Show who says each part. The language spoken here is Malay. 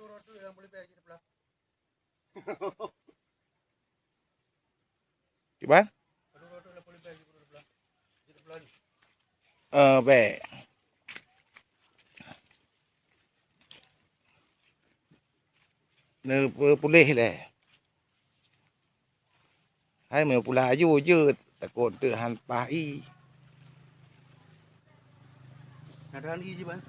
Speaker 1: rotu yang boleh pergi sebelah.
Speaker 2: Gimana?
Speaker 1: Rotu yang boleh pergi sebelah. Di sebelah ni.
Speaker 2: Baik. Nơ pulih lah. Hai mày pula ayu je takut terhampai.
Speaker 1: Ada hal ini je, Bang.